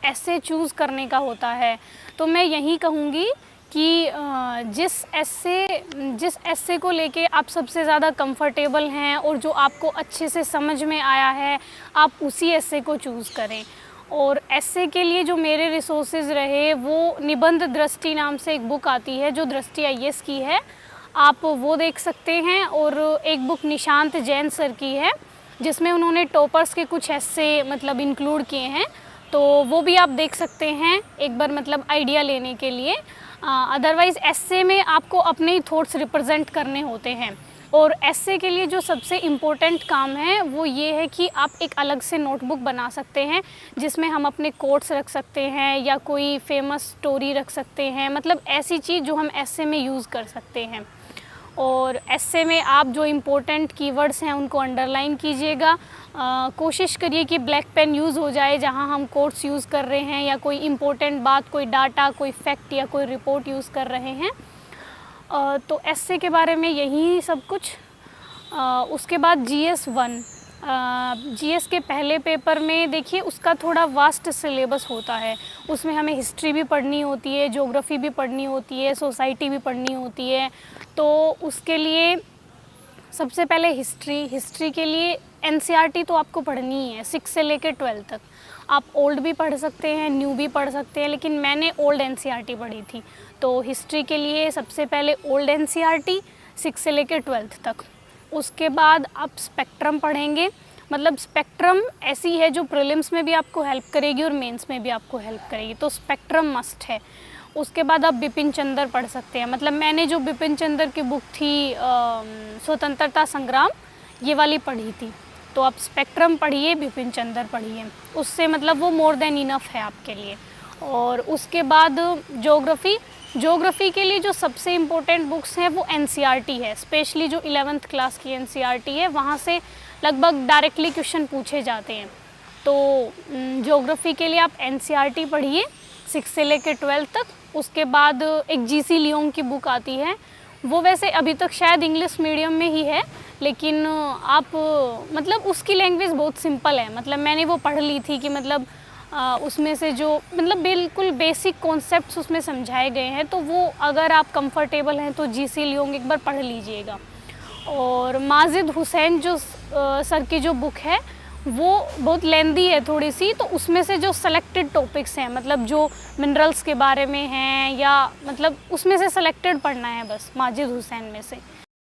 ऐसे चूज़ करने का होता है, तो मैं यही कहूँगी कि जिस ऐसे को लेके आप सबसे ज़्यादा कंफर्टेबल हैं और जो आपको अच्छे से समझ में आया है, आप उसी ऐसे को चूज़ करें। और ऐसे के लिए जो मेरे रिसोर्सेज रहे वो निबंध दृष्टि नाम से एक बुक आती है जो दृष्टि आईएएस की है, आप वो देख सकते हैं। और एक बुक निशांत जैन सर की है जिसमें उन्होंने टॉपर्स के कुछ ऐसे मतलब इंक्लूड किए हैं, तो वो भी आप देख सकते हैं एक बार मतलब आइडिया लेने के लिए। अदरवाइज़ ऐसे में आपको अपने ही थॉट्स रिप्रेजेंट करने होते हैं। और ऐसे के लिए जो सबसे इम्पोर्टेंट काम है वो ये है कि आप एक अलग से नोटबुक बना सकते हैं जिसमें हम अपने कोट्स रख सकते हैं या कोई फेमस स्टोरी रख सकते हैं, मतलब ऐसी चीज़ जो हम ऐसे में यूज़ कर सकते हैं। और ऐसे में आप जो इम्पोर्टेंट कीवर्ड्स हैं उनको अंडरलाइन कीजिएगा। कोशिश करिए कि ब्लैक पेन यूज़ हो जाए जहां हम कोट्स यूज़ कर रहे हैं या कोई इम्पोर्टेंट बात, कोई डाटा, कोई फैक्ट या कोई रिपोर्ट यूज़ कर रहे हैं। तो ऐसे के बारे में यही सब कुछ। उसके बाद GS1, GS के पहले पेपर में देखिए उसका थोड़ा वास्ट सिलेबस होता है, उसमें हमें हिस्ट्री भी पढ़नी होती है, ज्योग्राफी भी पढ़नी होती है, सोसाइटी भी पढ़नी होती है। तो उसके लिए सबसे पहले हिस्ट्री के लिए NCERT तो आपको पढ़नी ही है 6 से लेकर 12 तक। आप ओल्ड भी पढ़ सकते हैं, न्यू भी पढ़ सकते हैं, लेकिन मैंने ओल्ड NCERT पढ़ी थी। तो हिस्ट्री के लिए सबसे पहले ओल्ड NCERT 6 से लेकर 12 तक। उसके बाद आप स्पेक्ट्रम पढ़ेंगे, मतलब स्पेक्ट्रम ऐसी है जो प्रीलिम्स में भी आपको हेल्प करेगी और मेंस में भी आपको हेल्प करेगी, तो स्पेक्ट्रम मस्ट है। उसके बाद आप बिपिन चंद्र पढ़ सकते हैं, मतलब मैंने जो बिपिन चंद्र की बुक थी स्वतंत्रता संग्राम, ये वाली पढ़ी थी। तो आप स्पेक्ट्रम पढ़िए, बिपिन चंद्र पढ़िए, उससे मतलब वो मोर देन इनफ है आपके लिए। और उसके बाद ज्योग्राफी के लिए जो सबसे इम्पोर्टेंट बुक्स हैं वो NCERT है, स्पेशली जो 11th क्लास की NCERT है, वहाँ से लगभग डायरेक्टली क्वेश्चन पूछे जाते हैं। तो ज्योग्राफी के लिए आप NCERT पढ़िए 6 से लेकर 12 तक। उसके बाद एक GC लियोंग की बुक आती है, वो वैसे अभी तक शायद इंग्लिश मीडियम में ही है, लेकिन आप मतलब उसकी लैंग्वेज बहुत सिंपल है, मतलब मैंने वो पढ़ ली थी कि मतलब उसमें से जो मतलब बिल्कुल बेसिक कॉन्सेप्ट्स उसमें समझाए गए हैं, तो वो अगर आप कंफर्टेबल हैं तो GC लियोंग एक बार पढ़ लीजिएगा। और माजिद हुसैन जो सर की जो बुक है वो बहुत लेंदी है थोड़ी सी, तो उसमें से जो सेलेक्टेड टॉपिक्स हैं, मतलब जो मिनरल्स के बारे में हैं या मतलब उसमें से सेलेक्टेड पढ़ना है बस माजिद हुसैन में से।